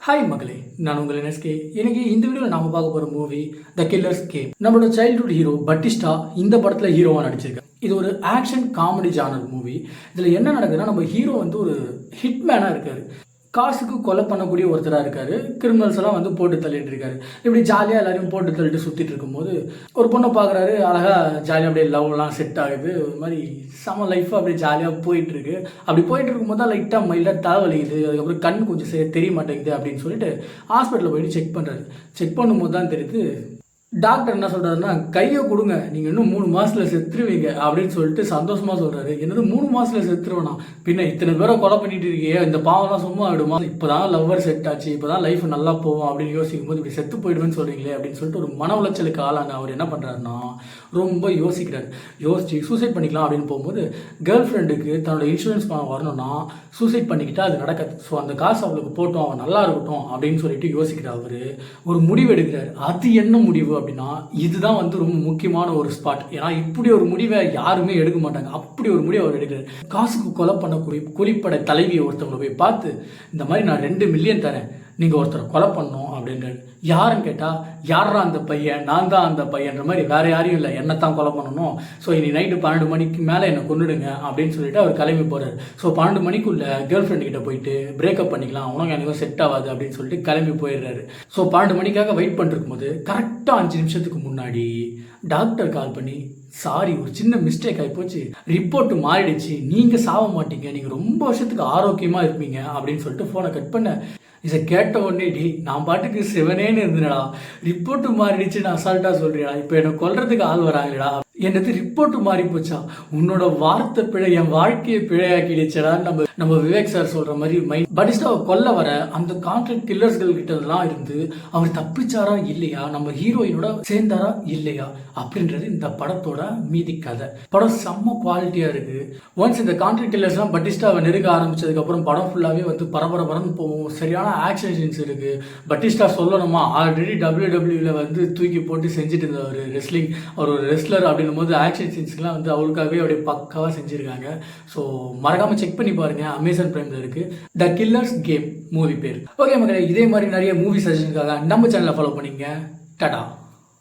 Hi மகளே, நான் உங்கள் என்எஸ்கே. இன்னைக்கு இந்த வீடியோவில் நாம பார்க்க போகிற மூவி த கில்லர்ஸ் கேம். நம்மளோட சைல்ட்ஹுட் ஹீரோ பட்டிஸ்டா இந்த படத்தில் ஹீரோவாக நடிச்சிருக்காரு. இது ஒரு ஆக்ஷன் காமெடி ஜானர் மூவி. இதில் என்ன நடக்குதுன்னா, நம்ம ஹீரோ வந்து ஒரு ஹிட்மேனாக இருக்காரு. காசுக்கு கொலை பண்ணக்கூடிய ஒருத்தராக இருக்காரு. கிரிமினல்ஸ் எல்லாம் வந்து போட்டு தள்ளிட்டு இருக்காரு. இப்படி ஜாலியாக எல்லாரையும் போட்டு தள்ளிட்டு சுற்றிட்டு இருக்கும்போது ஒரு பொண்ணை பார்க்குறாரு. அழகாக ஜாலியாக அப்படியே லவ்லாம் செட் ஆகுது. ஒரு மாதிரி செம லைஃப்பாக அப்படியே ஜாலியாக போயிட்டுருக்கு. அப்படி போயிட்டு இருக்கும்போது தான் லைட்டாக மைல்டாக தலைவலிக்குது. அதுக்கப்புறம் கண் கொஞ்சம் தெரிய மாட்டேங்குது அப்படின்னு சொல்லிட்டு ஹாஸ்பிட்டலில் போயிட்டு செக் பண்ணுறாரு. செக் பண்ணும்போது தான் தெரியுது, டாக்டர் என்ன சொல்கிறாருன்னா, கையை கொடுங்க, நீங்கள் இன்னும் 3 மாதத்தில் செத்துருவீங்க அப்படின்னு சொல்லிட்டு சந்தோஷமாக சொல்கிறாரு. என்னது 3 மாதத்தில் செத்துருவேனா? பின்ன இத்தனை பேரை கொலை பண்ணிட்டு இருக்கே, இந்த பாவம்லாம் சும்மா ஆகிடுமா? இப்போ தான் லவ்வர் செட் ஆச்சு, இப்போ தான் லைஃப் நல்லா போவோம் அப்படின்னு யோசிக்கும் போது இப்படி செத்து போயிடுவேன்னு சொல்கிறீங்களே அப்படின்னு சொல்லிட்டு ஒரு மன உளைச்சலுக்கு ஆளான அவர் என்ன பண்ணுறாருன்னா, ரொம்ப யோசிக்கிறார். யோசிச்சு சூசைட் பண்ணிக்கலாம் அப்படின்னு போகும்போது கேர்ள் ஃப்ரெண்டுக்கு தன்னோட இன்சூரன்ஸ் பணம் வரணும்னா சூசைட் பண்ணிக்கிட்டா அது நடக்காது. ஸோ அந்த காசு அவளுக்கு போட்டோம், அவன் நல்லா இருக்கட்டும் அப்படின்னு சொல்லிட்டு யோசிக்கிற அவர் ஒரு முடிவு எடுக்கிறார். அது என்ன முடிவு அப்படின்னா, இதுதான் வந்து ரொம்ப முக்கியமான ஒரு ஸ்பாட். ஏன்னா இப்படி ஒரு முடிவை யாருமே எடுக்க மாட்டாங்க. அப்படி ஒரு முடிவை அவர் எடுக்கிறார். காசுக்கு கொலை பண்ணக்கூடிய கூலிப்படை தலைவியை ஒருத்தவங்களை போய் பார்த்து, இந்த மாதிரி நான் 2 மில்லியன் தரேன், நீங்கள் ஒருத்தரை கொலை பண்ணணும் அப்படின்றாரு. யாருன்னு கேட்டால், யாரா அந்த பையன், நான் தான் அந்த பையன்ற மாதிரி, வேற யாரையும் இல்லை, என்னத்தான் கொலை பண்ணணும். ஸோ இனி நைட்டு 12 மணிக்கு மேலே என்னை கொண்டுடுங்க அப்படின்னு சொல்லிட்டு அவர் கிளம்பி போகிறார். ஸோ 12 மணிக்குள்ள கேர்ள் ஃப்ரெண்டு கிட்ட போயிட்டு பிரேக்கப் பண்ணிக்கலாம், உனக்கு எனக்கும் செட் ஆகாது அப்படின்னு சொல்லிட்டு கிளம்பி போயிடுறாரு. ஸோ 12 மணிக்காக வெயிட் பண்ணிருக்கும் போது கரெக்டாக 5 நிமிஷத்துக்கு முன்னாடி டாக்டர் கால் பண்ணி, சாரி ஒரு சின்ன மிஸ்டேக் ஆகி போச்சு, ரிப்போர்ட் மாறிடுச்சு, நீங்கள் சாவ மாட்டீங்க, நீங்கள் ரொம்ப வருஷத்துக்கு ஆரோக்கியமாக இருப்பீங்க அப்படின்னு சொல்லிட்டு ஃபோனை கட் பண்ண. இதை கேட்ட உடனே, நான் பாட்டுக்கு சிவனேன்னு இருந்தேடா, ரிப்போர்ட்டு மாறிடுச்சு நான் அசால்ட்டாக சொல்றியா, இப்போ என்னை கொல்றதுக்கு ஆள் வராங்கடா, என்னது ரிப்போர்ட்டு மாறி போச்சா, உன்னோட வார்த்தை பிழை என் வாழ்க்கையை பிழையாக்கிடுச்சடா. நம்ம விவேக் சார் சொல்ற மாதிரி பட்டிஸ்டாவை கொல்ல வர அந்த கான்ட்ராக்ட் கில்லர்ஸ்கள் கிட்டலாம் இருந்து அவர் தப்பிச்சாரா இல்லையா, நம்ம ஹீரோயினோட சேர்ந்தாரா இல்லையா அப்படின்றது இந்த படத்தோட மீதி கதை. படம் செம்ம குவாலிட்டியா இருக்கு. ஒன்ஸ் இந்த கான்ட்ராக்ட் கில்லர்ஸ்லாம் பட்டிஸ்டாவை நெருங்க ஆரம்பிச்சதுக்கு அப்புறம் படம் ஃபுல்லாவே வந்து பரபரன்னு போகும். சரியான ஆக்ஷன் சீன்ஸ் இருக்கு. பட்டிஸ்டா சொல்லணுமா, ஆல்ரெடி WWE வந்து தூக்கி போட்டு செஞ்சுட்டு இருந்த ஒரு ரெஸ்லிங், அவர் ஒரு ரெஸ்லர் அப்படின்னு போது ஆக்ஷன் சீன்ஸ்லாம் வந்து அவளுக்காகவே அப்படியே பக்காவாக செஞ்சுருக்காங்க. ஸோ மறக்காமல் செக் பண்ணி பாருங்க, அமேசான் பிரைமில் இருக்குது. த கில்லர்ஸ் கேம் மூவி பேர். ஓகே மக்களே, இதே மாதிரி நிறைய மூவி சஜஷனுக்காக நம்ம சேனலை ஃபாலோ பண்ணிங்க. டாடா.